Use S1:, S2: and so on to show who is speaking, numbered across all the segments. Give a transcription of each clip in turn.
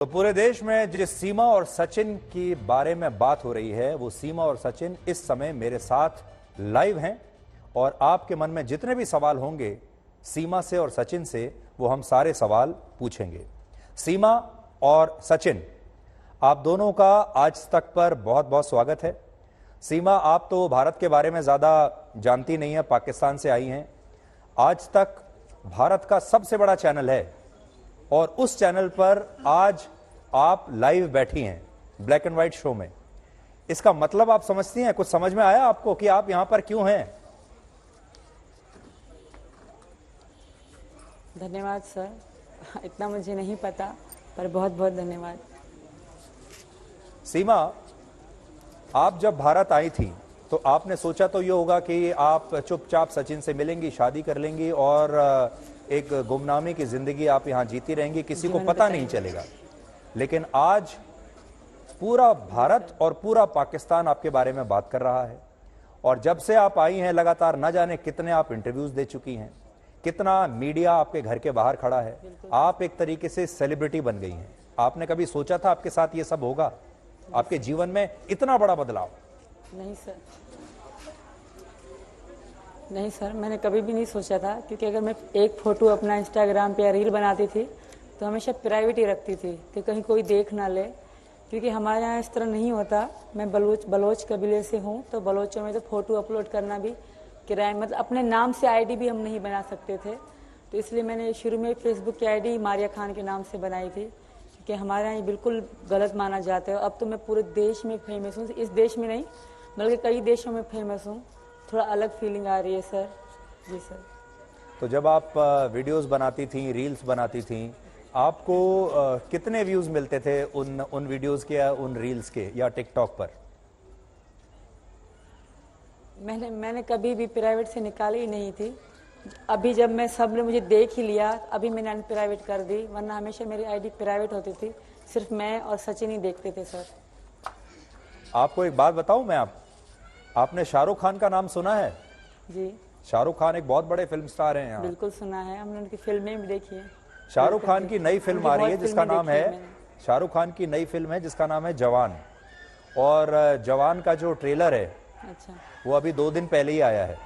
S1: तो पूरे देश में जिस सीमा और सचिन की बारे में बात हो रही है, वो सीमा और सचिन इस समय मेरे साथ लाइव हैं और आपके मन में जितने भी सवाल होंगे सीमा से और सचिन से, वो हम सारे सवाल पूछेंगे। सीमा और सचिन, आप दोनों का आज तक पर बहुत बहुत स्वागत है। सीमा, आप तो भारत के बारे में ज्यादा जानती नहीं है, पाकिस्तान से आई हैं। आज तक भारत का सबसे बड़ा चैनल है और उस चैनल पर आज आप लाइव बैठी हैं ब्लैक एंड व्हाइट शो में। इसका मतलब आप समझती हैं? कुछ समझ में आया आपको कि आप यहां पर क्यों हैं?
S2: धन्यवाद सर, इतना मुझे नहीं पता, पर बहुत बहुत धन्यवाद।
S1: सीमा, आप जब भारत आई थी तो आपने सोचा तो ये होगा कि आप चुपचाप सचिन से मिलेंगी, शादी कर लेंगी और एक गुमनामी की जिंदगी आप यहां जीती रहेंगी, किसी को पता नहीं चलेगा। लेकिन आज पूरा भारत और पूरा पाकिस्तान आपके बारे में बात कर रहा है और जब से आप आई हैं लगातार न जाने कितने आप इंटरव्यूज दे चुकी हैं, कितना मीडिया आपके घर के बाहर खड़ा है। आप एक तरीके से सेलिब्रिटी बन गई हैं। आपने कभी सोचा था आपके साथ ये सब होगा, आपके जीवन में इतना बड़ा बदलाव?
S2: नहीं सर, नहीं सर, मैंने कभी भी नहीं सोचा था, क्योंकि अगर मैं एक फोटो अपना इंस्टाग्राम पे या रील बनाती थी तो हमेशा प्राइवेट ही रखती थी कि कहीं कोई देख ना ले, क्योंकि हमारे यहाँ इस तरह नहीं होता। मैं बलोच कबीले से हूँ, तो बलोचों में तो फोटो अपलोड करना भी किराए, मतलब अपने नाम से आईडी भी हम नहीं बना सकते थे। तो इसलिए मैंने शुरू में फेसबुक की आईडी मारिया खान के नाम से बनाई थी, क्योंकि हमारे यहाँ ये बिल्कुल गलत माना जाता है। अब तो मैं पूरे देश में फेमस हूँ, इस देश में नहीं बल्कि कई देशों में फेमस हूँ। थोड़ा अलग फीलिंग आ रही है सर। जी सर।
S1: तो जब आप वीडियोस बनाती थी, रील्स बनाती थी, आपको कितने व्यूज मिलते थे उन वीडियोस के या उन रील्स के या टिकटॉक पर?
S2: मैंने कभी भी प्राइवेट से निकाली ही नहीं थी। अभी जब मैं सब ने मुझे देख ही लिया, अभी मैंने अनप्राइवेट कर दी, वरना हमेशा मेरी आईडी प्राइवेट होती थी। सिर्फ मैं और सचिन ही देखते थे सर।
S1: आपको एक बात बताऊं मैं, आपने शाहरुख खान का नाम सुना है?
S2: जी,
S1: शाहरुख खान एक बहुत बड़े फिल्म स्टार हैं यहाँ।
S2: बिल्कुल सुना है, हमने उनकी फिल्में भी देखी है।
S1: शाहरुख खान की नई फिल्म आ रही है जिसका नाम है, शाहरुख खान की नई फिल्म है जिसका नाम है जवान। और जवान का जो ट्रेलर है,
S2: अच्छा,
S1: वो अभी 2 दिन पहले ही आया है।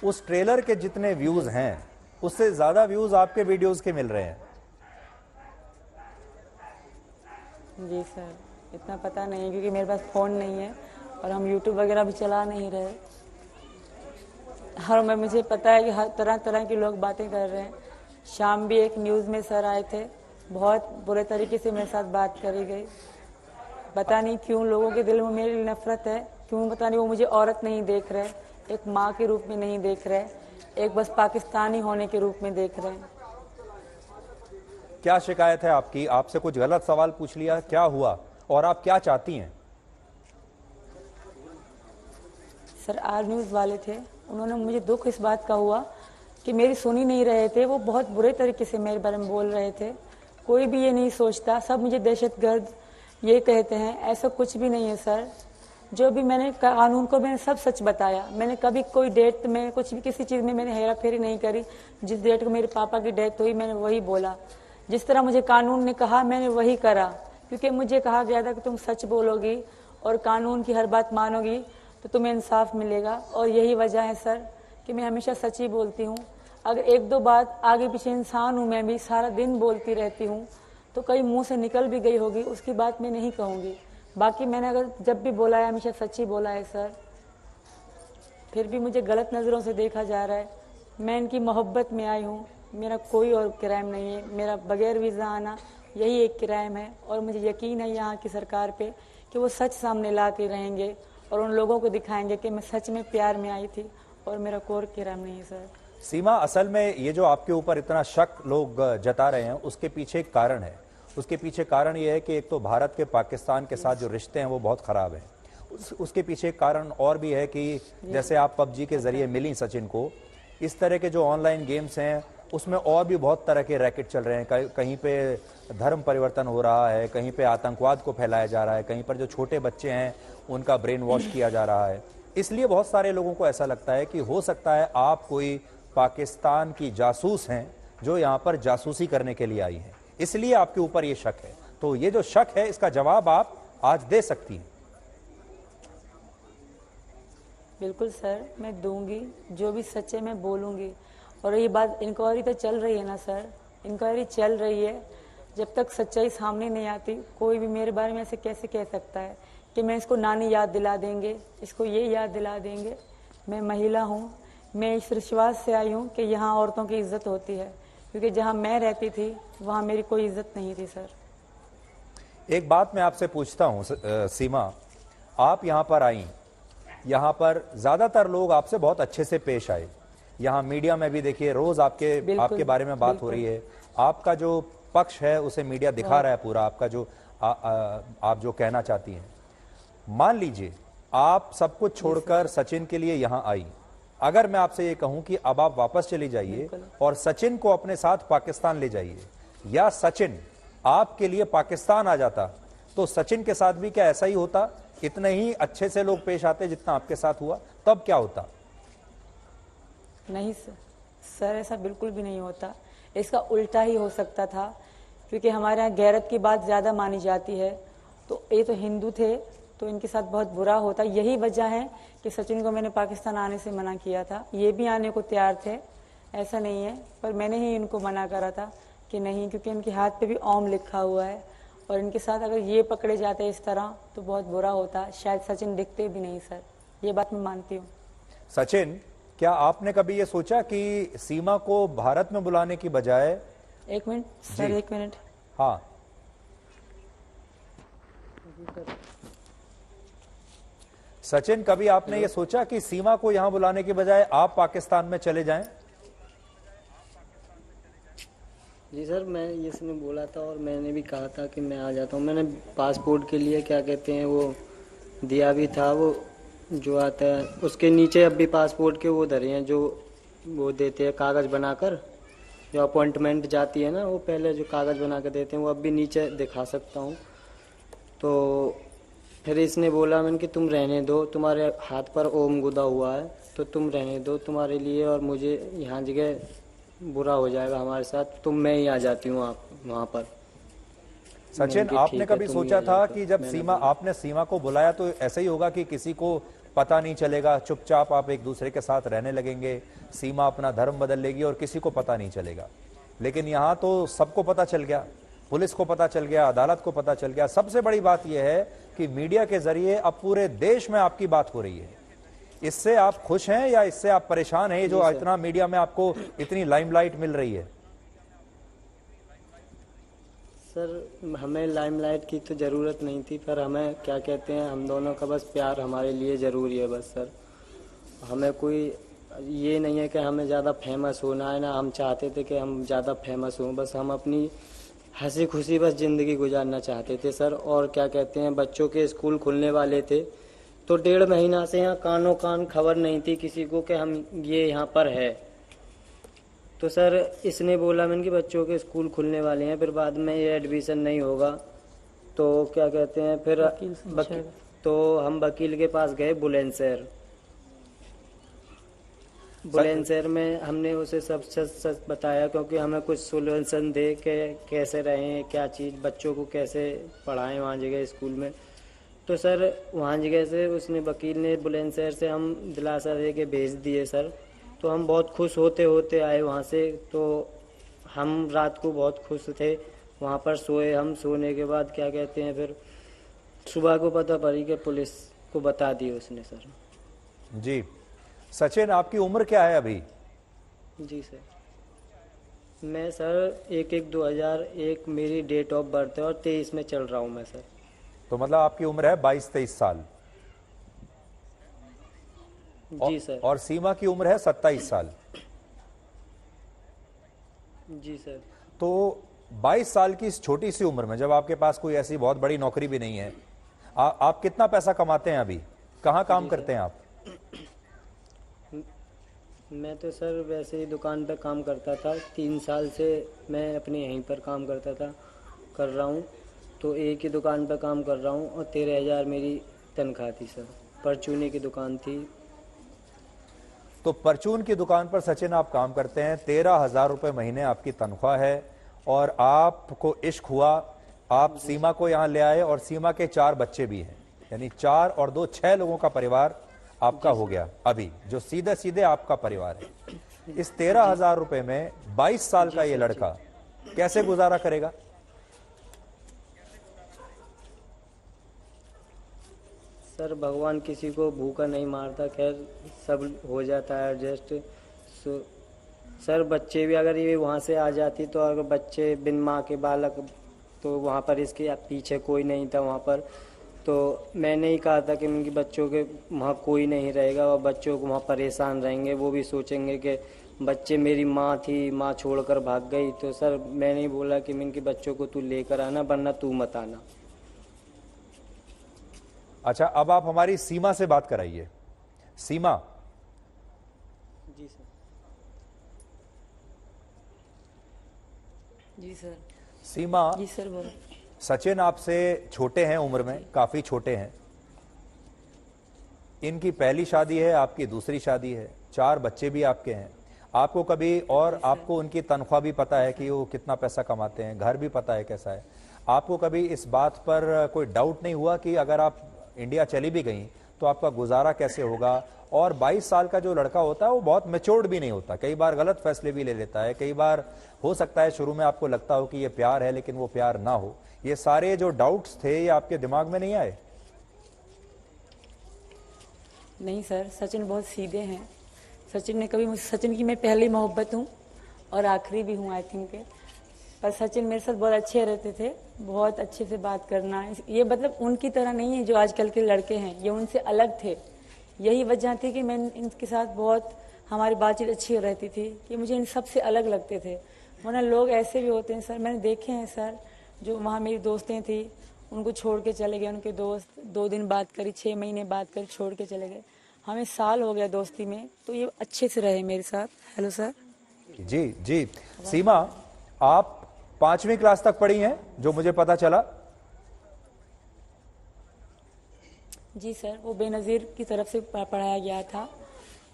S1: उस ट्रेलर के जितने व्यूज हैं उससे ज्यादा व्यूज आपके वीडियोस के मिल रहे हैं।
S2: जी सर, इतना पता नहीं, क्योंकि मेरे पास फ़ोन नहीं है और हम यूट्यूब वगैरह भी चला नहीं रहे। हर में मुझे पता है कि हर तरह तरह के लोग बातें कर रहे हैं। शाम भी एक न्यूज़ में सर आए थे, बहुत बुरे तरीके से मेरे साथ बात करी गई। पता नहीं क्यों लोगों के दिल में मेरी नफरत है, क्यों पता नहीं। वो मुझे औरत नहीं देख रहे, एक माँ के रूप में नहीं देख रहे, एक बस पाकिस्तानी होने के रूप में देख रहे हैं।
S1: क्या शिकायत है आपकी? आपसे कुछ गलत सवाल पूछ लिया, क्या हुआ और आप क्या चाहती हैं?
S2: सर, आर न्यूज़ वाले थे, उन्होंने मुझे दुख इस बात का हुआ कि मेरी सुन ही नहीं रहे थे। वो बहुत बुरे तरीके से मेरे बारे में बोल रहे थे। कोई भी ये नहीं सोचता, सब मुझे दहशतगर्द ये कहते हैं। ऐसा कुछ भी नहीं है सर। जो भी मैंने कानून को मैंने सब सच बताया। मैंने कभी कोई डेट में कुछ भी किसी चीज़ में मैंने हेरा फेरी नहीं करी। जिस डेट को मेरे पापा की डेथ हुई मैंने वही बोला। जिस तरह मुझे कानून ने कहा मैंने वही करा, क्योंकि मुझे कहा गया था कि तुम सच बोलोगी और कानून की हर बात मानोगी तो तुम्हें इंसाफ मिलेगा। और यही वजह है सर कि मैं हमेशा सच ही बोलती हूँ। अगर एक दो बात आगे पीछे इंसान हूँ, मैं भी सारा दिन बोलती रहती हूँ, तो कहीं मुंह से निकल भी गई होगी, उसकी बात मैं नहीं कहूँगी। बाकी मैंने अगर जब भी बोला है हमेशा सच ही बोला है सर। फिर भी मुझे गलत नज़रों से देखा जा रहा है। मैं इनकी मोहब्बत में आई हूँ, मेरा कोई और क्राइम नहीं है। मेरा बगैर वीज़ा आना यही एक क्राइम है और मुझे यकीन है यहाँ की सरकार पे कि वो सच सामने ला के रहेंगे और उन लोगों को दिखाएंगे कि मैं सच में प्यार में आई थी और मेरा कोई क्राइम नहीं है सर।
S1: सीमा, असल में ये जो आपके ऊपर इतना शक लोग जता रहे हैं उसके पीछे एक कारण है। उसके पीछे कारण ये है कि एक तो भारत के पाकिस्तान के साथ जो रिश्ते हैं वो बहुत खराब हैं। उसके पीछे एक कारण और भी है कि जैसे आप पबजी के जरिए मिली सचिन को, इस तरह के जो ऑनलाइन गेम्स हैं उसमें और भी बहुत तरह के रैकेट चल रहे हैं। कहीं पे धर्म परिवर्तन हो रहा है, कहीं पे आतंकवाद को फैलाया जा रहा है, कहीं पर जो छोटे बच्चे हैं उनका ब्रेन वॉश किया जा रहा है। इसलिए बहुत सारे लोगों को ऐसा लगता है कि हो सकता है आप कोई पाकिस्तान की जासूस हैं जो यहाँ पर जासूसी करने के लिए आई हैं। इसलिए आपके ऊपर ये शक है। तो ये जो शक है इसका जवाब आप आज दे सकती हैं।
S2: बिल्कुल सर, मैं दूंगी, जो भी सच है मैं बोलूंगी। और ये बात, इंक्वायरी तो चल रही है ना सर, इंक्वायरी चल रही है। जब तक सच्चाई सामने नहीं आती, कोई भी मेरे बारे में ऐसे कैसे कह सकता है कि मैं इसको नानी याद दिला देंगे, इसको ये याद दिला देंगे। मैं महिला हूँ, मैं इस विश्वास से आई हूँ कि यहाँ औरतों की इज्जत होती है, क्योंकि जहाँ मैं रहती थी वहाँ मेरी कोई इज्जत नहीं थी सर।
S1: एक बात मैं आपसे पूछता हूँ सीमा, आप यहाँ पर आई, यहाँ पर ज्यादातर लोग आपसे बहुत अच्छे से पेश आए। यहाँ मीडिया में भी देखिए रोज आपके बारे में बात हो रही है। आपका जो पक्ष है उसे मीडिया दिखा रहा है पूरा, आपका जो आप जो कहना चाहती हैं। मान लीजिए आप सब कुछ छोड़कर सचिन के लिए यहाँ आई, अगर मैं आपसे ये कहूं कि अब आप वापस चली जाइए और सचिन को अपने साथ पाकिस्तान ले जाइए, या सचिन आपके लिए पाकिस्तान आ जाता, तो सचिन के साथ भी क्या ऐसा ही होता? इतने ही अच्छे से लोग पेश आते जितना आपके साथ हुआ? तब क्या होता?
S2: नहीं सर, ऐसा बिल्कुल भी नहीं होता। इसका उल्टा ही हो सकता था, क्योंकि हमारे यहाँ गैरत की बात ज़्यादा मानी जाती है। तो ये तो हिंदू थे, तो इनके साथ बहुत बुरा होता। यही वजह है कि सचिन को मैंने पाकिस्तान आने से मना किया था। ये भी आने को तैयार थे, ऐसा नहीं है, पर मैंने ही इनको मना करा था कि नहीं, क्योंकि इनके हाथ पे भी ओम लिखा हुआ है, और इनके साथ अगर ये पकड़े जाते इस तरह तो बहुत बुरा होता। शायद सचिन दिखते भी नहीं सर, ये बात मैं मानती हूँ।
S1: सचिन, क्या आपने कभी ये सोचा कि सीमा को भारत में बुलाने की बजाय?
S2: एक मिनट सर, एक मिनट।
S1: हाँ, सचिन, कभी आपने ये सोचा कि सीमा को यहां बुलाने के बजाय आप पाकिस्तान में चले जाएं?
S3: जी सर, मैं इसने बोला था और मैंने भी कहा था कि मैं आ जाता हूँ। मैंने पासपोर्ट के लिए क्या कहते हैं वो दिया भी था, वो जो आता है उसके नीचे अब भी पासपोर्ट के वो धरे हैं, जो वो देते हैं कागज़ बनाकर, जो अपॉइंटमेंट जाती है ना, वो पहले जो कागज़ बना कर देते हैं वो अब भी नीचे दिखा सकता हूँ। तो फिर इसने बोला मैंने कि तुम रहने दो, तुम्हारे हाथ पर ओम गुदा हुआ है तो तुम रहने दो, तुम्हारे लिए और मुझे यहाँ जगह बुरा हो जाएगा हमारे साथ, तो मैं ही आ जाती हूँ आप वहाँ पर।
S1: सचिन, आपने कभी सोचा था कि जब आपने सीमा को बुलाया तो ऐसा ही होगा कि किसी को पता नहीं चलेगा, चुपचाप आप एक दूसरे के साथ रहने लगेंगे, सीमा अपना धर्म बदल लेगी और किसी को पता नहीं चलेगा? लेकिन यहाँ तो सबको पता चल गया, पुलिस को पता चल गया, अदालत को पता चल गया। सबसे बड़ी बात यह है कि मीडिया के जरिए अब पूरे देश में आपकी बात हो रही है। इससे आप खुश हैं या इससे आप परेशान हैं, जो इतना मीडिया में आपको इतनी लाइमलाइट मिल रही है?
S3: सर, हमें लाइमलाइट की तो ज़रूरत नहीं थी, पर हमें क्या कहते हैं, हम दोनों का बस प्यार हमारे लिए ज़रूरी है बस सर। हमें कोई ये नहीं है कि हमें ज़्यादा फेमस होना है, ना हम चाहते थे कि हम ज़्यादा फेमस हों, बस हम अपनी हंसी खुशी बस ज़िंदगी गुजारना चाहते थे सर। और क्या कहते हैं, बच्चों के स्कूल खुलने वाले थे, तो 1.5 महीना से यहाँ कानों कान खबर नहीं थी किसी को कि हम ये यहाँ पर है। तो सर इसने बोला मैंने कि बच्चों के स्कूल खुलने वाले हैं, फिर बाद में ये एडमिशन नहीं होगा, तो क्या कहते हैं फिर तो हम वकील के पास गए बुलंदशहर। बुलंदशहर में हमने उसे सब सच बताया, क्योंकि हमें कुछ सोल्यूशन दे के कैसे रहें, क्या चीज़, बच्चों को कैसे पढ़ाएं वहाँ जगह स्कूल में। तो सर वहाँ जगह से उसने वकील ने बुलंदशहर से हम दिलासा दे के भेज दिए सर। तो हम बहुत खुश होते होते आए वहाँ से। तो हम रात को बहुत खुश थे, वहाँ पर सोए। हम सोने के बाद क्या कहते हैं फिर सुबह को पता पड़ी कि पुलिस को बता दी उसने सर।
S1: जी सचिन, आपकी उम्र क्या है अभी?
S3: जी सर, मैं सर 1/1/2001 मेरी डेट ऑफ बर्थ है और 23 में चल रहा हूँ मैं सर।
S1: तो मतलब आपकी उम्र है 22-23 साल?
S3: जी सर।
S1: और सीमा की उम्र है 27 साल?
S3: जी सर।
S1: तो 22 साल की इस छोटी सी उम्र में, जब आपके पास कोई ऐसी बहुत बड़ी नौकरी भी नहीं है, आप कितना पैसा कमाते हैं अभी? कहाँ काम करते हैं आप?
S3: मैं तो सर वैसे ही दुकान पे काम करता था, 3 साल से मैं अपने यहीं पर काम करता था, कर रहा हूँ। तो एक ही दुकान पे काम कर रहा हूँ और 13,000 मेरी तनख्वाह थी सर। परचूनी की दुकान थी।
S1: तो परचून की दुकान पर सचिन आप काम करते हैं, 13,000 रुपए महीने आपकी तनख्वाह है, और आपको इश्क हुआ, आप सीमा को यहाँ ले आए और सीमा के 4 बच्चे भी हैं, यानी 4 और 2 6 लोगों का परिवार आपका हो गया अभी, जो सीधे सीधे आपका परिवार है। इस 13,000 रुपए में 22 साल का ये लड़का कैसे गुजारा करेगा?
S3: सर भगवान किसी को भूखा नहीं मारता, खैर सब हो जाता है एडजस्ट। सर बच्चे भी अगर ये वहाँ से आ जाती तो अगर बच्चे बिन माँ के बालक, तो वहाँ पर इसके पीछे कोई नहीं था वहाँ पर, तो मैंने ही कहा था कि उनके बच्चों के वहाँ कोई नहीं रहेगा और बच्चों को वहाँ परेशान रहेंगे, वो भी सोचेंगे कि बच्चे मेरी माँ थी, माँ छोड़कर भाग गई। तो सर मैंने ही बोला कि इनके बच्चों को तू लेकर आना, वरना तू मत आना।
S1: अच्छा, अब आप हमारी सीमा से बात कराइए। सीमा।
S3: जी सर।
S2: जी सर।
S1: सीमा।
S2: जी सर बोलो।
S1: सचिन आपसे छोटे हैं, उम्र में काफी छोटे हैं। इनकी पहली शादी है, आपकी दूसरी शादी है, 4 बच्चे भी आपके हैं। आपको कभी, और आपको उनकी तनख्वाह भी पता है कि वो कितना पैसा कमाते हैं, घर भी पता है कैसा है। आपको कभी इस बात पर कोई डाउट नहीं हुआ कि अगर आप इंडिया चली भी गई तो आपका गुजारा कैसे होगा? और 22 साल का जो लड़का होता है वो बहुत मैच्योर्ड भी नहीं होता, कई बार गलत फैसले भी ले लेता है, कई बार हो सकता है शुरू में आपको लगता हो कि ये प्यार है लेकिन वो प्यार ना हो। ये सारे जो डाउट्स थे ये आपके दिमाग में नहीं आए?
S2: नहीं सर, सचिन बहुत सीधे हैं। सचिन ने कभी मुझे, सचिन की मैं पहली मोहब्बत हूँ और आखिरी भी हूँ आई थिंक। पर सचिन मेरे साथ बहुत अच्छे रहते थे, बहुत अच्छे से बात करना। ये मतलब उनकी तरह नहीं है जो आजकल के लड़के हैं, ये उनसे अलग थे। यही वजह थी कि मैं इनके साथ बहुत, हमारी बातचीत अच्छी रहती थी कि मुझे इन सब से अलग लगते थे। वरना लोग ऐसे भी होते हैं सर, मैंने देखे हैं सर, जो वहाँ मेरी दोस्तें थी उनको छोड़ के चले गए, उनके दोस्त 2 दिन बात करी, 6 महीने बात करी, छोड़ के चले गए। हमें साल हो गया दोस्ती में, तो ये अच्छे से रहे मेरे साथ। Hello sir.
S1: जी जी। सीमा, आप 5वीं क्लास तक पढ़ी हैं जो मुझे पता चला?
S2: जी सर, वो बेनज़ीर की तरफ से पढ़ाया गया था।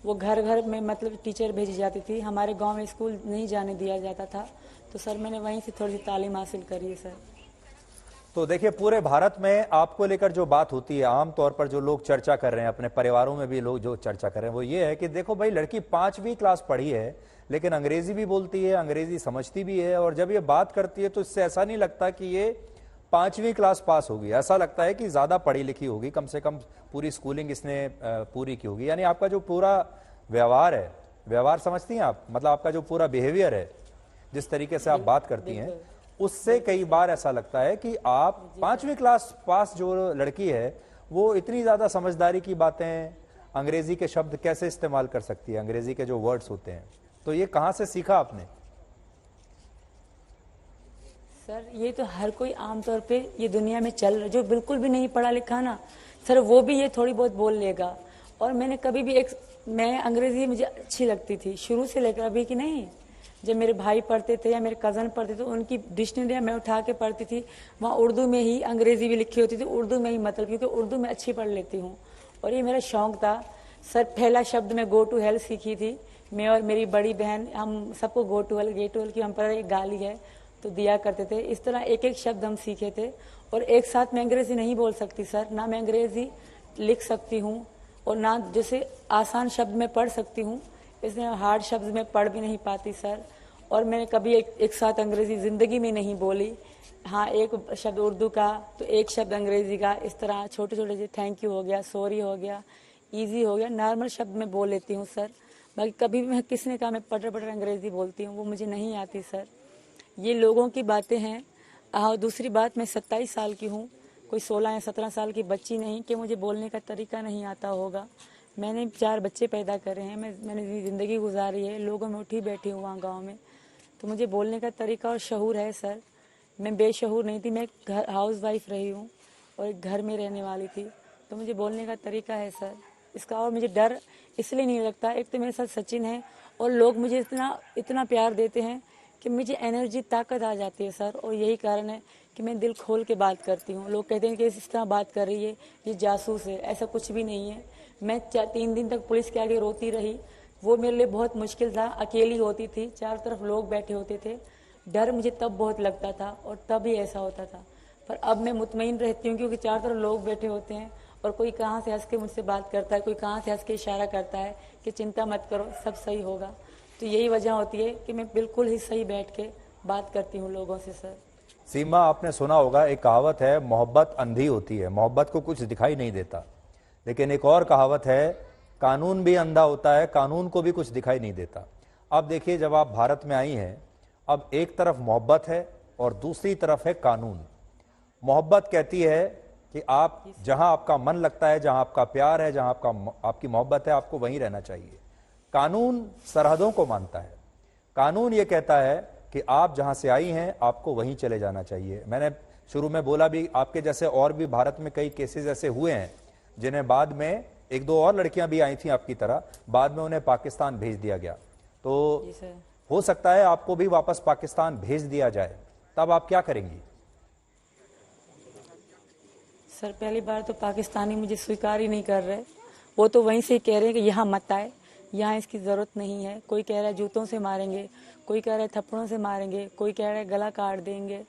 S2: वो घर घर में मतलब टीचर भेजी जाती थी, हमारे गांव में स्कूल नहीं जाने दिया जाता था, तो सर मैंने वहीं से थोड़ी सी तालीम हासिल करी है सर।
S1: तो देखिए, पूरे भारत में आपको लेकर जो बात होती है, आमतौर पर जो लोग चर्चा कर रहे हैं, अपने परिवारों में भी लोग जो चर्चा कर रहे हैं, वो ये है कि देखो भाई, लड़की 5वीं क्लास पढ़ी है लेकिन अंग्रेजी भी बोलती है, अंग्रेजी समझती भी है, और जब ये बात करती है तो इससे ऐसा नहीं लगता कि ये 5वीं क्लास पास होगी, ऐसा लगता है कि ज्यादा पढ़ी लिखी होगी, कम से कम पूरी स्कूलिंग इसने पूरी की होगी। यानी आपका जो पूरा व्यवहार है, व्यवहार समझती हैं आप, मतलब आपका जो पूरा बिहेवियर है, जिस तरीके से आप बात करती हैं, उससे कई बार ऐसा लगता है कि आप 5वीं क्लास पास जो लड़की है वो इतनी ज्यादा समझदारी की बातें, अंग्रेजी के शब्द कैसे इस्तेमाल कर सकती है, अंग्रेजी के जो वर्ड्स होते हैं, तो ये कहां से सीखा आपने?
S2: सर ये तो हर कोई आमतौर पे ये दुनिया में चल रहा है, जो बिल्कुल भी नहीं पढ़ा लिखा ना सर, वो भी ये थोड़ी बहुत बोल लेगा। और मैंने कभी भी मैं अंग्रेजी मुझे अच्छी लगती थी शुरू से लेकर अभी की नहीं। जब मेरे भाई पढ़ते थे या मेरे कज़न पढ़ते थे, उनकी डिक्शनरी मैं उठा के पढ़ती थी, वहाँ उर्दू में ही अंग्रेजी भी लिखी होती थी, उर्दू में ही मतलब, क्योंकि उर्दू में अच्छी पढ़ लेती हूँ और ये मेरा शौक था सर। पहला शब्द मैं गो टू हेल सीखी थी, मैं और मेरी बड़ी बहन, हम सबको go to hell, get to hell की हम पर एक गाली है तो दिया करते थे। इस तरह एक एक शब्द हम सीखे थे। और एक साथ मैं अंग्रेजी नहीं बोल सकती सर, ना मैं अंग्रेजी लिख सकती हूँ और ना जैसे आसान शब्द में पढ़ सकती हूँ, इसलिए हार्ड शब्द में पढ़ भी नहीं पाती सर। और मैंने कभी एक साथ अंग्रेजी ज़िंदगी में नहीं बोली। हाँ, एक शब्द उर्दू का तो एक शब्द अंग्रेजी का, इस तरह छोटे छोटे जो थैंक यू हो गया, सॉरी हो गया, ईजी हो गया, नॉर्मल शब्द में बोल लेती हूँ सर। बाकी कभी भी मैं किसने कहा मैं पटर पटर अंग्रेजी बोलती हूँ, वो मुझे नहीं आती सर। ये लोगों की बातें हैं। दूसरी बात, मैं 27 साल की हूँ, कोई 16 या 17 साल की बच्ची नहीं कि मुझे बोलने का तरीका नहीं आता होगा। मैंने 4 बच्चे पैदा करे हैं, मैंने ज़िंदगी गुजारी है, लोगों में उठी बैठी हूँ वहाँ गाँव में, तो मुझे बोलने का तरीका और शऊर है सर। मैं बेशऊर नहीं थी, मैं घर हाउस वाइफ रही हूँ और एक घर में रहने वाली थी, तो मुझे बोलने का तरीका है सर इसका। और मुझे डर इसलिए नहीं लगता, एक तो मेरे साथ सचिन है और लोग मुझे इतना प्यार देते हैं कि मुझे एनर्जी, ताकत आ जाती है सर। और यही कारण है कि मैं दिल खोल के बात करती हूँ। लोग कहते हैं कि इस तरह बात कर रही है, ये जासूस है, ऐसा कुछ भी नहीं है। मैं 3 दिन तक पुलिस के आगे रोती रही, वो मेरे लिए बहुत मुश्किल था। अकेली होती थी, चारों तरफ लोग बैठे होते थे, डर मुझे तब बहुत लगता था और तब ही ऐसा होता था, पर अब मैं मुतमईन रहती हूँ क्योंकि चारों तरफ लोग बैठे होते हैं और कोई कहाँ से हंस के मुझसे बात करता है, कोई कहाँ से हंस के इशारा करता है कि चिंता मत करो, सब सही होगा। तो यही वजह होती है कि मैं बिल्कुल ही सही बैठ के बात करती हूँ लोगों से। सर
S1: सीमा, आपने सुना होगा, एक कहावत है, मोहब्बत अंधी होती है, मोहब्बत को कुछ दिखाई नहीं देता। लेकिन एक और कहावत है, कानून भी अंधा होता है, कानून को भी कुछ दिखाई नहीं देता। अब देखिए, जब आप भारत में आई हैं, अब एक तरफ मोहब्बत है और दूसरी तरफ है कानून। मोहब्बत कहती है कि आप जहां आपका मन लगता है, जहां आपका प्यार है, जहां आपकी मोहब्बत है, आपको वहीं रहना चाहिए। कानून सरहदों को मानता है। कानून ये कहता है कि आप जहां से आई हैं, आपको वहीं चले जाना चाहिए। मैंने शुरू में बोला भी, आपके जैसे और भी भारत में कई केसेस ऐसे हुए हैं जिन्हें बाद में, एक दो और लड़कियां भी आई थी आपकी तरह, बाद में उन्हें पाकिस्तान भेज दिया गया। तो हो सकता है आपको भी वापस पाकिस्तान भेज दिया जाए, तब आप क्या करेंगी?
S2: सर पहली बार तो पाकिस्तानी मुझे स्वीकार ही नहीं कर रहे, वो तो वहीं से कह रहे हैं कि यहाँ मत आए, यहाँ इसकी ज़रूरत नहीं है। कोई कह रहा है जूतों से मारेंगे, कोई कह रहा है थप्पड़ों से मारेंगे, कोई कह रहा है गला काट देंगे।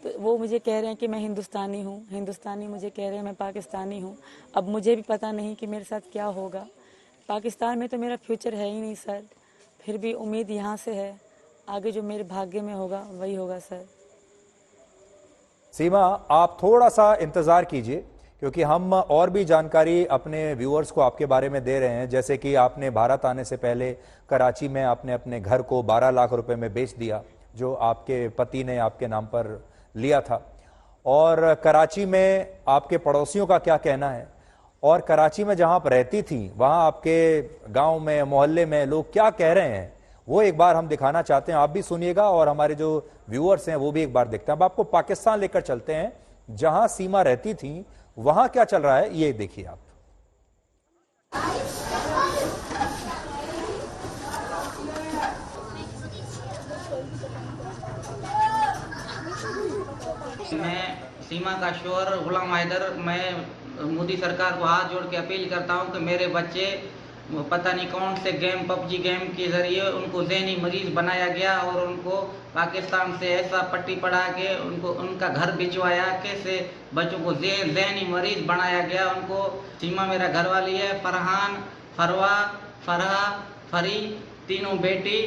S2: तो वो मुझे कह रहे हैं कि मैं हिंदुस्तानी हूँ, हिंदुस्तानी मुझे कह रहे हैं मैं पाकिस्तानी हूँ। अब मुझे भी पता नहीं कि मेरे साथ क्या होगा। पाकिस्तान में तो मेरा फ्यूचर है ही नहीं सर, फिर भी उम्मीद यहाँ से है, आगे जो मेरे भाग्य में होगा वही होगा सर।
S1: सीमा, आप थोड़ा सा इंतजार कीजिए, क्योंकि हम और भी जानकारी अपने व्यूअर्स को आपके बारे में दे रहे हैं। जैसे कि आपने भारत आने से पहले कराची में आपने अपने घर को 12 लाख रुपए में बेच दिया, जो आपके पति ने आपके नाम पर लिया था। और कराची में आपके पड़ोसियों का क्या कहना है, और कराची में जहां आप रहती थी, वहां आपके गांव में, मोहल्ले में लोग क्या कह रहे हैं, वो एक बार हम दिखाना चाहते हैं। आप भी सुनिएगा और हमारे जो व्यूअर्स हैं वो भी एक बार देखते हैं। अब आपको पाकिस्तान लेकर चलते हैं, जहां सीमा रहती थी, वहां क्या चल रहा है ये देखिए आप।
S4: मैं सीमा का शोहर गुलाम हैदर, मैं मोदी सरकार को हाथ जोड़ के अपील करता हूं कि मेरे बच्चे पता नहीं कौन से गेम, पबजी गेम के जरिए उनको ज़हनी मरीज बनाया गया और उनको पाकिस्तान से ऐसा पट्टी पढ़ा के उनको उनका घर भिजवाया, कैसे बच्चों को ज़हनी मरीज बनाया गया उनको। सीमा मेरा घर वाली है, फरहान, फरवा, फरहा, फरी, तीनों बेटी।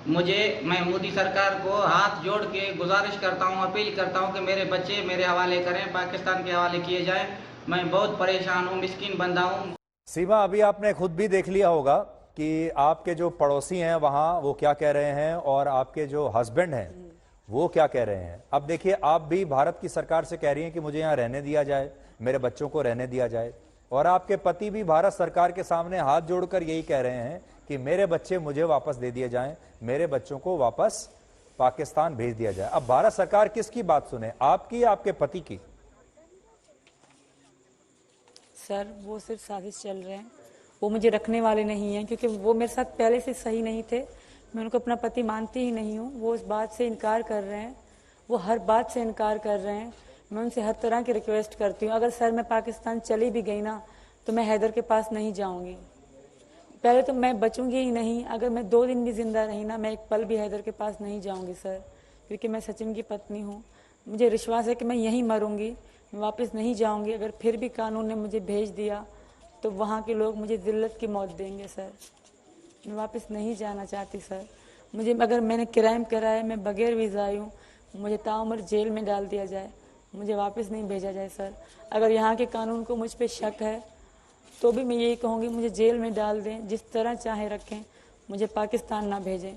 S4: मैं मोदी सरकार को हाथ जोड़ के गुजारिश करता हूँ, अपील करता हूँ कि मेरे बच्चे मेरे हवाले करें, पाकिस्तान के हवाले किए जाएं। मैं बहुत परेशान हूँ, मिस्कीन बंदा हूँ।
S1: सीमा, अभी आपने खुद भी देख लिया होगा कि आपके जो पड़ोसी हैं वहां वो क्या कह रहे हैं और आपके जो हस्बैंड हैं वो क्या कह रहे हैं। अब देखिए, आप भी भारत की सरकार से कह रही हैं कि मुझे यहाँ रहने दिया जाए, मेरे बच्चों को रहने दिया जाए, और आपके पति भी भारत सरकार के सामने हाथ जोड़कर यही कह रहे हैं कि मेरे बच्चे मुझे वापस दे दिए जाएं, मेरे बच्चों को वापस पाकिस्तान भेज दिया जाए। अब भारत सरकार किसकी बात सुने, आपकी या आपके पति की?
S2: सर वो सिर्फ साजिश चल रहे हैं, वो मुझे रखने वाले नहीं हैं, क्योंकि वो मेरे साथ पहले से सही नहीं थे। मैं उनको अपना पति मानती ही नहीं हूँ। वो उस बात से इनकार कर रहे हैं, वो हर बात से इनकार कर रहे हैं। मैं उनसे हर तरह की रिक्वेस्ट करती हूँ, अगर सर मैं पाकिस्तान चली भी गई ना तो मैं हैदर के पास नहीं जाऊँगी। पहले तो मैं बचूंगी ही नहीं, अगर मैं 2 दिन भी जिंदा रही ना, मैं एक पल भी हैदर के पास नहीं जाऊँगी सर, क्योंकि मैं सचिन की पत्नी हूँ। मुझे विश्वास है कि मैं यहीं मरूंगी, मैं वापस नहीं जाऊंगी। अगर फिर भी कानून ने मुझे भेज दिया तो वहाँ के लोग मुझे जिल्लत की मौत देंगे सर। मैं वापस नहीं जाना चाहती सर। मुझे, अगर मैंने क्राइम करा है, मैं बगैर वीज़ा आई हूँ, मुझे ताउम्र जेल में डाल दिया जाए, मुझे वापस नहीं भेजा जाए सर। अगर यहाँ के कानून को मुझ पर शक है तो भी मैं यही कहूँगी, मुझे जेल में डाल दें, जिस तरह चाहे रखें, मुझे पाकिस्तान ना भेजें।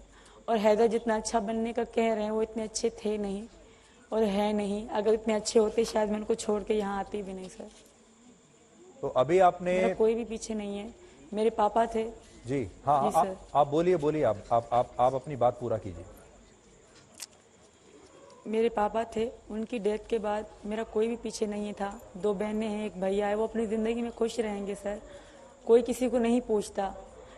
S2: और हैदर जितना अच्छा बनने का कह रहे हैं, वो इतने अच्छे थे नहीं और है नहीं। अगर इतने अच्छे होते शायद मैं उनको छोड़ के यहाँ आती भी नहीं सर।
S1: तो अभी आपने,
S2: मेरा कोई भी पीछे नहीं है, मेरे पापा थे
S1: जी हाँ,
S2: जी सर।
S1: आप बोलिए, आप अपनी बात पूरा कीजिए।
S2: मेरे पापा थे, उनकी डेथ के बाद मेरा कोई भी पीछे नहीं था। 2 बहनें हैं, एक भैया है, वो अपनी ज़िंदगी में खुश रहेंगे सर, कोई किसी को नहीं पूछता।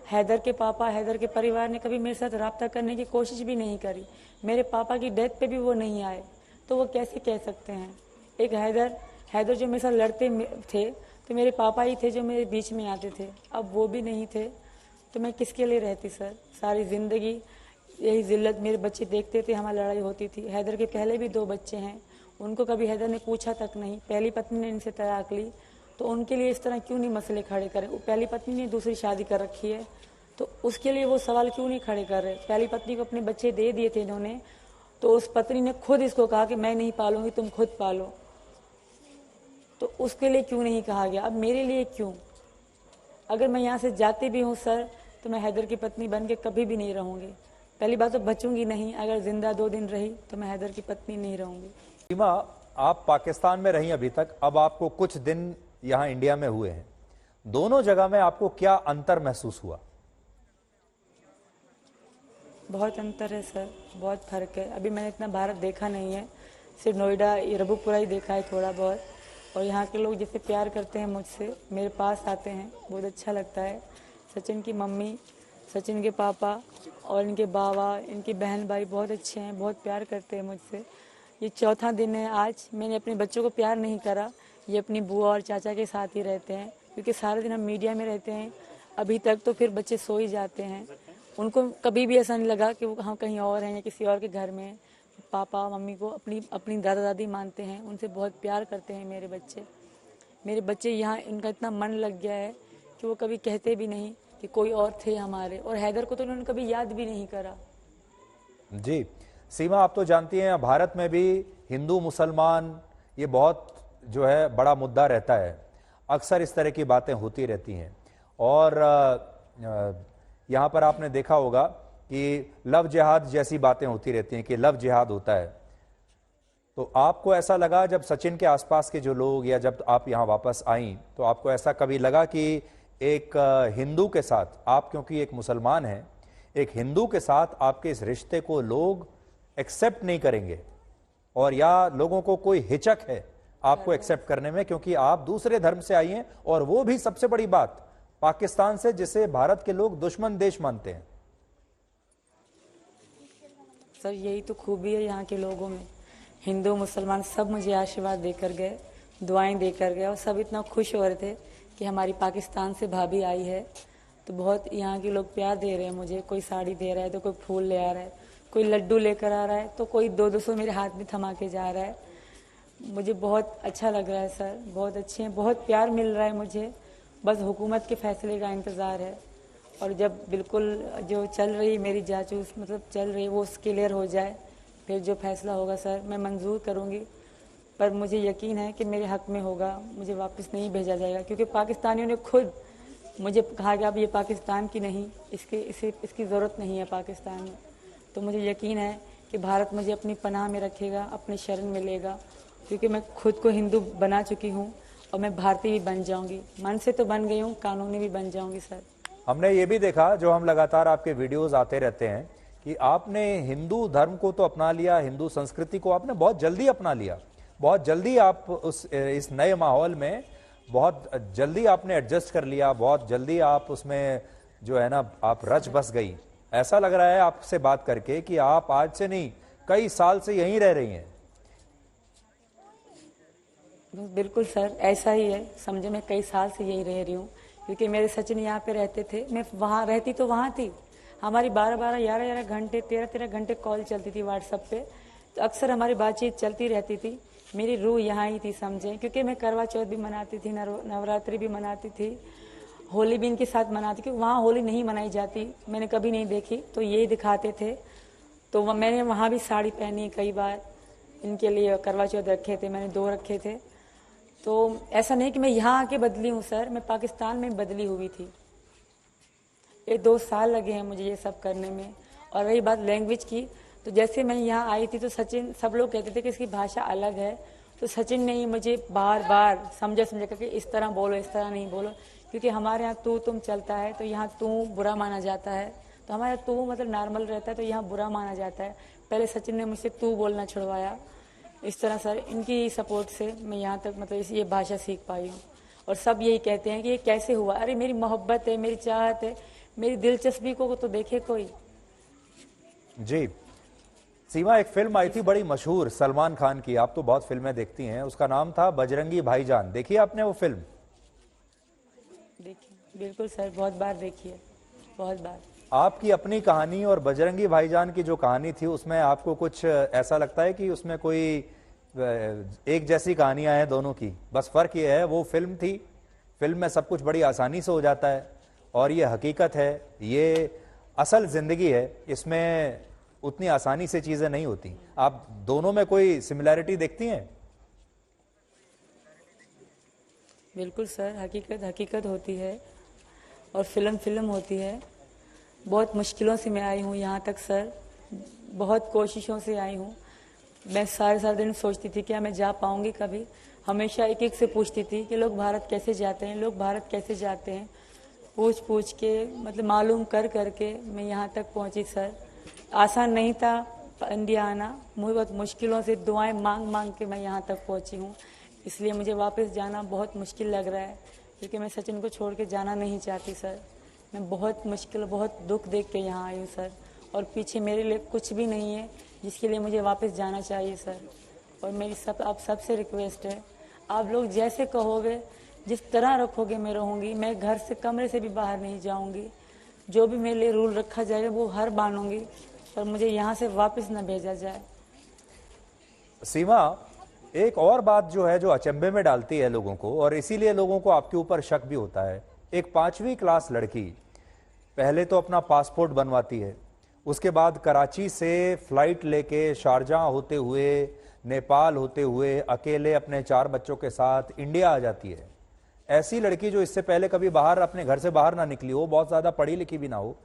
S2: हैदर के पापा, हैदर के परिवार ने कभी मेरे साथ रब्ता करने की कोशिश भी नहीं करी। मेरे पापा की डेथ पे भी वो नहीं आए, तो वो कैसे कह सकते हैं। एक हैदर जो मेरे साथ लड़ते थे तो मेरे पापा ही थे जो मेरे बीच में आते थे, अब वो भी नहीं थे, तो मैं किसके लिए रहती सर। सारी ज़िंदगी यही जिल्लत मेरे बच्चे देखते थे, हमारी लड़ाई होती थी। हैदर के पहले भी 2 बच्चे हैं, उनको कभी हैदर ने पूछा तक नहीं। पहली पत्नी ने इनसे तलाक ली, तो उनके लिए इस तरह क्यों नहीं मसले खड़े करें। पहली पत्नी ने दूसरी शादी कर रखी है, तो उसके लिए वो सवाल क्यों नहीं खड़े कर रहे। पहली पत्नी को अपने बच्चे दे दिए थे इन्होंने, तो उस पत्नी ने खुद इसको कहा कि मैं नहीं पालूंगी, तुम खुद पालो। तो उसके लिए क्यों नहीं कहा गया, अब मेरे लिए क्यों। अगर मैं यहाँ से जाती भी हूँ सर, तो मैं हैदर की पत्नी बन के कभी भी नहीं रहूँगी। पहली बात तो बचूंगी नहीं, अगर जिंदा 2 दिन रही तो मैं हैदर की पत्नी नहीं रहूँगी।
S1: सीमा, आप पाकिस्तान में रही अभी तक, अब आपको कुछ दिन यहाँ इंडिया में हुए हैं, दोनों जगह में आपको क्या अंतर महसूस हुआ?
S2: बहुत अंतर है सर, बहुत फर्क है। अभी मैंने इतना भारत देखा नहीं है, सिर्फ नोएडा रबुपुरा ही देखा है थोड़ा बहुत। और यहाँ के लोग जैसे प्यार करते हैं मुझसे, मेरे पास आते हैं, बहुत अच्छा लगता है। सचिन की मम्मी, सचिन के पापा और इनके बाबा, इनकी बहन भाई बहुत अच्छे हैं, बहुत प्यार करते हैं मुझसे। ये 4था दिन है आज, मैंने अपने बच्चों को प्यार नहीं करा। ये अपनी बुआ और चाचा के साथ ही रहते हैं, क्योंकि सारे दिन हम मीडिया में रहते हैं अभी तक, तो फिर बच्चे सो ही जाते हैं। उनको कभी भी ऐसा नहीं लगा कि वो हम कहीं और हैं या किसी और के घर में हैं। पापा मम्मी को अपनी दादा दादी मानते हैं, उनसे बहुत प्यार करते हैं मेरे बच्चे यहाँ इनका इतना मन लग गया है कि वो कभी कहते भी नहीं कि कोई और थे हमारे। और हैदर को तो उन्होंने कभी याद भी नहीं करा।
S1: जी सीमा, आप तो जानती हैं भारत में भी हिंदू मुसलमान ये बहुत जो है बड़ा मुद्दा रहता है, अक्सर इस तरह की बातें होती रहती हैं। और यहाँ पर आपने देखा होगा कि लव जिहाद जैसी बातें होती रहती हैं कि लव जिहाद होता है। तो आपको ऐसा लगा जब सचिन के आसपास के जो लोग, या जब आप यहाँ वापस आईं, तो आपको ऐसा कभी लगा कि एक हिंदू के साथ, आप क्योंकि एक मुसलमान हैं, एक हिंदू के साथ आपके इस रिश्ते को लोग एक्सेप्ट नहीं करेंगे, और या लोगों को कोई हिचक है आपको एक्सेप्ट करने में, क्योंकि आप दूसरे धर्म से आई हैं, और वो भी सबसे बड़ी बात पाकिस्तान से, जिसे भारत के लोग दुश्मन देश मानते हैं?
S2: सर यही तो खूबी है यहाँ के लोगों में, हिंदू मुसलमान सब मुझे आशीर्वाद देकर गए, दुआएं देकर गए, और सब इतना खुश हो रहे थे कि हमारी पाकिस्तान से भाभी आई है। तो बहुत यहाँ के लोग प्यार दे रहे हैं मुझे, कोई साड़ी दे रहा है तो कोई फूल ले आ रहा है, कोई लड्डू लेकर आ रहा है, तो कोई 200 मेरे हाथ में थमा के जा रहा है। मुझे बहुत अच्छा लग रहा है सर, बहुत अच्छे हैं, बहुत प्यार मिल रहा है मुझे। बस हुकूमत के फैसले का इंतज़ार है, और जब बिल्कुल जो चल रही मेरी जांच मतलब चल रही वो क्लियर हो जाए, फिर जो फैसला होगा सर मैं मंजूर करूंगी। पर मुझे यकीन है कि मेरे हक में होगा, मुझे वापस नहीं भेजा जाएगा, क्योंकि पाकिस्तानियों ने खुद मुझे कहा कि अब ये पाकिस्तान की नहीं, इसकी ज़रूरत नहीं है पाकिस्तान में। तो मुझे यकीन है कि भारत मुझे अपनी पनाह में रखेगा, अपनी शरण में लेगा, क्योंकि मैं खुद को हिंदू बना चुकी हूँ, और मैं भारतीय भी बन जाऊंगी, मन से तो बन गई हूँ, कानूनी भी बन जाऊंगी सर।
S1: हमने ये भी देखा, जो हम लगातार आपके वीडियोस आते रहते हैं, कि आपने हिंदू धर्म को तो अपना लिया, हिंदू संस्कृति को आपने बहुत जल्दी अपना लिया, बहुत जल्दी आप इस नए माहौल में बहुत जल्दी आपने एडजस्ट कर लिया, बहुत जल्दी आप उसमें जो है ना आप रच बस गई। ऐसा लग रहा है आपसे बात करके कि आप आज से नहीं कई साल से यहीं रह रही हैं।
S2: बिल्कुल सर, ऐसा ही है, समझो मैं कई साल से यही रह रही हूँ, क्योंकि मेरे सचिन यहाँ पे रहते थे, मैं वहाँ रहती तो वहाँ थी, हमारी 12-12, 11-11 घंटे, 13-13 घंटे कॉल चलती थी व्हाट्सएप पे, तो अक्सर हमारी बातचीत चलती रहती थी। मेरी रूह यहाँ ही थी समझें, क्योंकि मैं करवा चौथ भी मनाती थी, नवरात्रि भी मनाती थी, होली भी इनके साथ मनाती, क्योंकि वहाँ होली नहीं मनाई जाती, मैंने कभी नहीं देखी, तो यही दिखाते थे। तो मैंने वहाँ भी साड़ी पहनी कई बार, इनके लिए करवा चौथ रखे थे, मैंने 2 रखे थे। तो ऐसा नहीं कि मैं यहाँ आके बदली हूँ सर, मैं पाकिस्तान में बदली हुई थी। ये 2 साल लगे हैं मुझे ये सब करने में। और रही बात लैंग्वेज की, तो जैसे मैं यहाँ आई थी तो सचिन, सब लोग कहते थे कि इसकी भाषा अलग है, तो सचिन ने ही मुझे बार बार समझा करके इस तरह बोलो, इस तरह नहीं बोलो, क्योंकि हमारे यहाँ तू तुम चलता है, तो यहाँ तू बुरा माना जाता है, तो हमारे यहाँ तू मतलब नॉर्मल रहता है, तो यहाँ बुरा माना जाता है। पहले सचिन ने मुझसे तू बोलना छुड़वाया। इस तरह सर इनकी सपोर्ट से मैं यहाँ तक मतलब ये भाषा सीख पाई हूँ। और सब यही कहते हैं कि ये कैसे हुआ। अरे मेरी मोहब्बत है, मेरी चाहत है, मेरी दिलचस्पी को तो देखे कोई।
S1: जी सीमा, एक फिल्म आई थी बड़ी मशहूर सलमान खान की, आप तो बहुत फिल्में देखती हैं, उसका नाम था बजरंगी भाईजान, देखी आपने वो फिल्म?
S2: देखिए बिल्कुल सर, बहुत बार देखी है, बहुत बार।
S1: आपकी अपनी कहानी और बजरंगी भाईजान की जो कहानी थी उसमें आपको कुछ ऐसा लगता है कि उसमें कोई एक जैसी कहानियां हैं दोनों की? बस फर्क ये है वो फिल्म थी, फिल्म में सब कुछ बड़ी आसानी से हो जाता है, और ये हकीकत है, ये असल जिंदगी है, इसमें उतनी आसानी से चीजें नहीं होती। आप दोनों में कोई सिमिलैरिटी देखती हैं?
S2: बिल्कुल सर, हकीकत हकीकत होती है और फिल्म फिल्म होती है। बहुत मुश्किलों से मैं आई हूँ यहाँ तक सर, बहुत कोशिशों से आई हूँ। मैं सारे दिन सोचती थी क्या मैं जा पाऊँगी कभी। हमेशा एक एक से पूछती थी कि लोग भारत कैसे जाते हैं, लोग भारत कैसे जाते हैं। पूछ के मतलब मालूम कर के मैं यहाँ तक पहुँची सर। आसान नहीं था इंडिया आना, मुझे बहुत मुश्किलों से दुआएं मांग के मैं यहाँ तक पहुँची हूँ। इसलिए मुझे वापस जाना बहुत मुश्किल लग रहा है, क्योंकि मैं सचिन को छोड़ के जाना नहीं चाहती सर। मैं बहुत मुश्किल, बहुत दुख देख के यहाँ आई हूँ सर, और पीछे मेरे लिए कुछ भी नहीं है जिसके लिए मुझे वापस जाना चाहिए सर। और मेरी आप सबसे रिक्वेस्ट है, आप लोग जैसे कहोगे, जिस तरह रखोगे मैं रहूँगी। मैं घर से, कमरे से भी बाहर नहीं जाऊँगी। जो भी मेरे लिए रूल रखा जाएगा वो हर मानूंगी, पर मुझे यहाँ से वापस न भेजा जाए।
S1: सीमा, एक और बात जो है जो अचंभे में डालती है लोगों को, और इसीलिए लोगों को आपके ऊपर शक भी होता है। एक 5वीं क्लास लड़की पहले तो अपना पासपोर्ट बनवाती है, उसके बाद कराची से फ्लाइट लेके शारजाह होते हुए, नेपाल होते हुए, अकेले अपने 4 बच्चों के साथ इंडिया आ जाती है। ऐसी लड़की जो इससे पहले कभी बाहर, अपने घर से बाहर ना निकली हो, बहुत ज्यादा पढ़ी लिखी भी ना हो,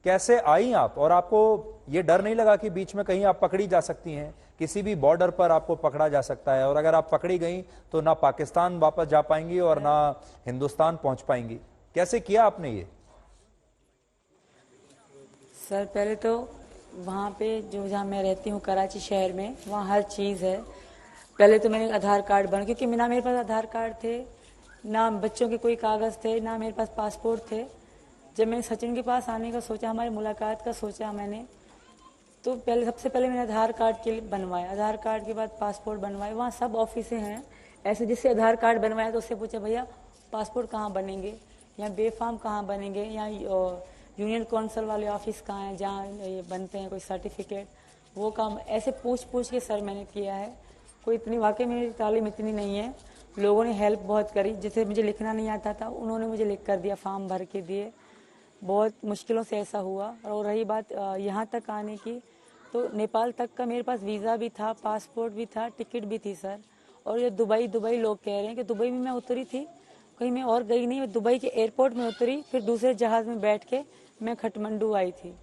S1: कैसे आई आप? और आपको ये डर नहीं लगा कि बीच में कहीं आप पकड़ी जा सकती हैं? किसी भी बॉर्डर पर आपको पकड़ा जा सकता है, और अगर आप पकड़ी गई तो ना पाकिस्तान वापस जा पाएंगी और ना हिंदुस्तान पहुंच पाएंगी। कैसे किया आपने ये?
S2: सर पहले तो वहाँ पे जहाँ मैं रहती हूँ कराची शहर में, वहाँ हर चीज़ है। पहले तो मैंने आधार कार्ड बना, क्योंकि ना मेरे पास आधार कार्ड थे, ना बच्चों के कोई कागज़ थे, ना मेरे पास पासपोर्ट थे। जब मैंने सचिन के पास आने का सोचा, हमारी मुलाकात का सोचा मैंने, तो सबसे पहले मैंने आधार कार्ड के लिए बनवाया। आधार कार्ड के बाद पासपोर्ट बनवाए। वहाँ सब ऑफिसें हैं ऐसे, जिससे आधार कार्ड बनवाया तो उससे पूछा भैया पासपोर्ट कहाँ बनेंगे, यहाँ बेफाम कहाँ बनेंगे, यहाँ यूनियन काउंसिल वाले ऑफिस कहाँ हैं जहाँ ये बनते हैं कोई सर्टिफिकेट, वो काम ऐसे पूछ के सर मैंने किया है। कोई इतनी, वाकई मेरी तालीम इतनी नहीं है। लोगों ने हेल्प बहुत करी, जैसे मुझे लिखना नहीं आता था उन्होंने मुझे लिख कर दिया, फॉर्म भर के दिए। बहुत मुश्किलों से ऐसा हुआ। और रही बात यहाँ तक आने की, तो नेपाल तक का मेरे पास वीज़ा भी था, पासपोर्ट भी था, टिकट भी थी सर। और ये दुबई लोग कह रहे हैं कि दुबई में मैं उतरी थी, कहीं मैं और गई नहीं, मैं दुबई के एयरपोर्ट में उतरी, फिर दूसरे जहाज़ में बैठ के मैं काठमांडू आई थी।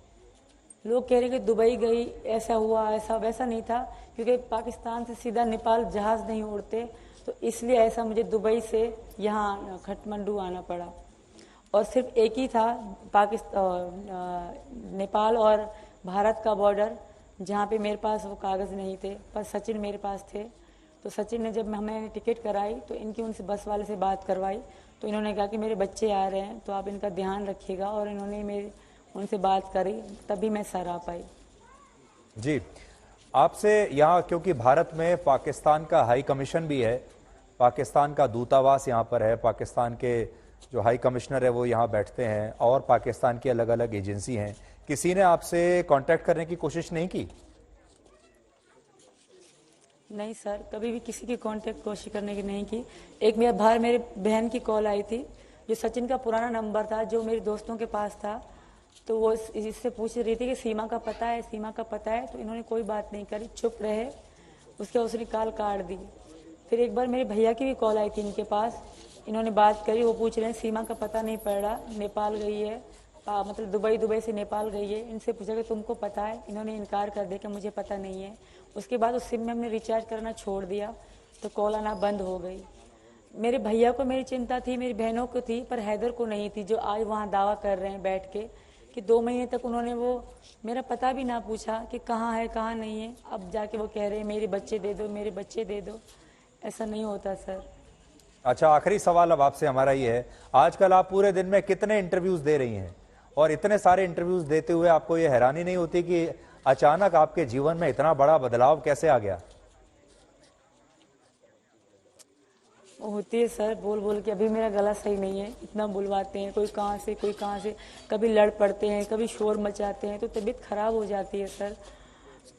S2: लोग कह रहे हैं कि दुबई गई, ऐसा हुआ, ऐसा वैसा नहीं था, क्योंकि पाकिस्तान से सीधा नेपाल जहाज़ नहीं उड़ते, तो इसलिए ऐसा मुझे दुबई से यहाँ काठमांडू आना पड़ा। और सिर्फ एक ही था नेपाल और भारत का बॉर्डर, जहाँ पे मेरे पास वो कागज़ नहीं थे, पर सचिन मेरे पास थे। तो सचिन ने, जब हमें टिकट कराई तो इनकी उनसे बस वाले से बात करवाई, तो इन्होंने कहा कि मेरे बच्चे आ रहे हैं तो आप इनका ध्यान रखिएगा, और इन्होंने मेरी उनसे बात करी, तभी मैं सर आ पाई।
S1: जी, आपसे यहाँ, क्योंकि भारत में पाकिस्तान का हाई कमीशन भी है, पाकिस्तान का दूतावास यहाँ पर है, पाकिस्तान के जो हाई कमिश्नर है वो यहाँ बैठते हैं, और पाकिस्तान की अलग अलग एजेंसी हैं। किसी ने आपसे कांटेक्ट करने की कोशिश नहीं की?
S2: नहीं सर, कभी भी किसी की कांटेक्ट कोशिश करने की नहीं की। एक मेरे बाहर मेरे बहन की कॉल आई थी, जो सचिन का पुराना नंबर था, जो मेरे दोस्तों के पास था, तो वो इससे पूछ रही थी कि सीमा का पता है, सीमा का पता है। तो इन्होंने कोई बात नहीं करी, चुप रहे। उसके उसने कॉल काट दी। फिर एक बार मेरे भैया की भी कॉल आई थी इनके पास, इन्होंने बात करी, वो पूछ रहे हैं सीमा का पता नहीं पड़ रहा, नेपाल गई है, मतलब दुबई से नेपाल गई है। इनसे पूछा कि तुमको पता है, इन्होंने इनकार कर दिया कि मुझे पता नहीं है। उसके बाद उस सिम में हमने रिचार्ज करना छोड़ दिया, तो कॉल आना बंद हो गई। मेरे भैया को मेरी चिंता थी, मेरी बहनों को थी, पर हैदर को नहीं थी, जो आज वहाँ दावा कर रहे हैं बैठ के कि 2 महीने तक उन्होंने वो मेरा पता भी ना पूछा कि कहाँ है कहाँ नहीं है। अब जाके वो कह रहे हैं मेरे बच्चे दे दो, मेरे बच्चे दे दो। ऐसा नहीं होता सर।
S1: अच्छा, आखिरी सवाल अब आपसे हमारा ये है, आजकल आप पूरे दिन में कितने इंटरव्यूज दे रही हैं? और इतने सारे इंटरव्यूज देते हुए आपको ये हैरानी नहीं होती कि अचानक आपके जीवन में इतना बड़ा बदलाव कैसे आ गया?
S2: होती है सर, बोल बोल के अभी मेरा गला सही नहीं है, इतना बुलवाते हैं, कोई कहाँ से, कभी लड़ पड़ते हैं, कभी शोर मचाते हैं, तो तबीयत खराब हो जाती है सर।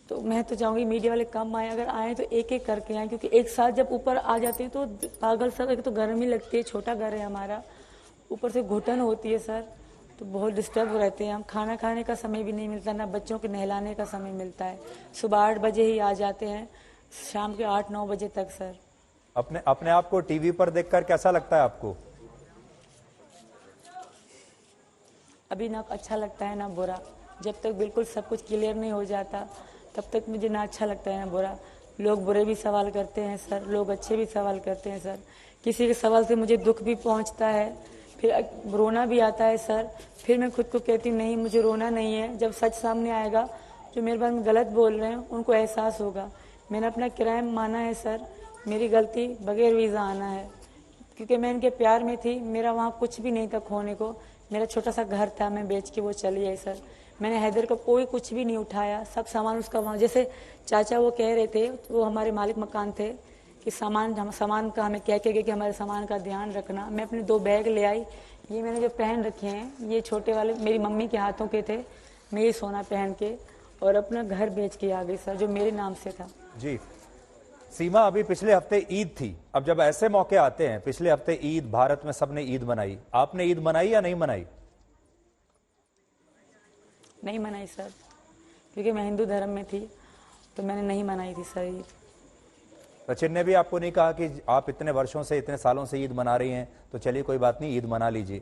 S2: तो मैं तो चाहूँगी मीडिया वाले कम आए, अगर आए तो एक एक करके आए, क्योंकि एक साथ जब ऊपर आ जाते हैं तो पागल सब, एक तो गर्मी लगती है, छोटा घर है हमारा, ऊपर से घुटन होती है सर, तो बहुत डिस्टर्ब रहते हैं हम। खाना खाने का समय भी नहीं मिलता, ना बच्चों के नहलाने का समय मिलता है। सुबह 8 बजे ही आ जाते हैं, शाम के 8-9 बजे तक सर।
S1: अपने आप को टीवी पर देखकर कैसा लगता है आपको?
S2: अभी ना अच्छा लगता है ना बुरा, जब तक बिल्कुल सब कुछ क्लियर नहीं हो जाता तब तक मुझे ना अच्छा लगता है ना बुरा। लोग बुरे भी सवाल करते हैं सर, लोग अच्छे भी सवाल करते हैं सर। किसी के सवाल से मुझे दुख भी पहुंचता है, फिर रोना भी आता है सर। फिर मैं खुद को कहती नहीं, मुझे रोना नहीं है, जब सच सामने आएगा जो मेरे बारे में गलत बोल रहे हैं उनको एहसास होगा। मैंने अपना क्राइम माना है सर, मेरी गलती बगैर वीज़ा आना है, क्योंकि मैं इनके प्यार में थी, मेरा वहाँ कुछ भी नहीं था खोने को। मेरा छोटा सा घर था, मैं बेच के वो चली आई सर। मैंने हैदर का कोई कुछ भी नहीं उठाया, सब सामान उसका वहाँ, जैसे चाचा वो कह रहे थे, वो हमारे मालिक मकान थे, कि सामान का हमें कह के गए कि हमारे सामान का ध्यान रखना। मैं अपने 2 बैग ले आई, ये मैंने जो पहन रखे हैं ये छोटे वाले मेरी मम्मी के हाथों के थे, मैं ये सोना पहन के और अपना घर बेच के आ गई सर, जो मेरे नाम से था।
S1: जी सीमा, अभी पिछले हफ्ते ईद थी, अब जब ऐसे मौके आते हैं, पिछले हफ्ते ईद, भारत में सबने ईद मनाई, आपने ईद मनाई या नहीं मनाई?
S2: नहीं मनाई सर, क्योंकि मैं हिंदू धर्म में थी, तो मैंने नहीं मनाई थी सर ईद।
S1: सचिन ने भी आपको नहीं कहा कि आप इतने वर्षों से, इतने सालों से ईद मना रही हैं, तो चलिए कोई बात नहीं, ईद मना लीजिए?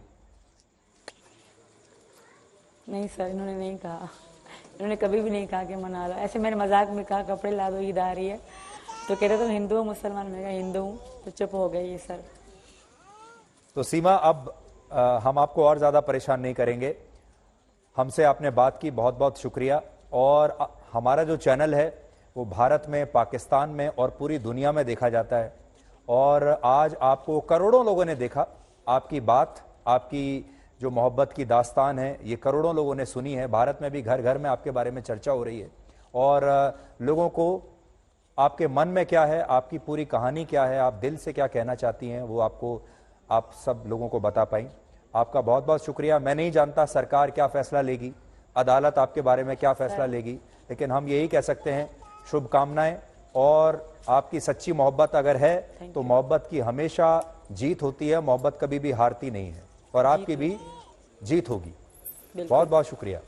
S2: नहीं सर, इन्होंने नहीं कहा, इन्होंने कभी भी नहीं कहा कि मना लो। ऐसे मैंने मजाक में कहा कपड़े ला दो, ईद आ रही है, तो कह रहे तुम हिंदू हो मुसलमान? मैं कहा हिंदू हूँ, तो चुप हो गई ये सर।
S1: तो सीमा, अब हम आपको और ज्यादा परेशान नहीं करेंगे, हमसे आपने बात की, बहुत बहुत शुक्रिया। और हमारा जो चैनल है वो भारत में, पाकिस्तान में और पूरी दुनिया में देखा जाता है, और आज आपको करोड़ों लोगों ने देखा। आपकी बात, आपकी जो मोहब्बत की दास्तान है, ये करोड़ों लोगों ने सुनी है। भारत में भी घर घर में आपके बारे में चर्चा हो रही है, और लोगों को आपके मन में क्या है, आपकी पूरी कहानी क्या है, आप दिल से क्या कहना चाहती हैं, वो आप सब लोगों को बता पाई। आपका बहुत बहुत शुक्रिया। मैं नहीं जानता सरकार क्या फैसला लेगी, अदालत आपके बारे में क्या फैसला लेगी, लेकिन हम यही कह सकते हैं शुभकामनाएं। और आपकी सच्ची मोहब्बत अगर है तो मोहब्बत की हमेशा जीत होती है, मोहब्बत कभी भी हारती नहीं है, और आपकी भी जीत होगी। बहुत बहुत शुक्रिया।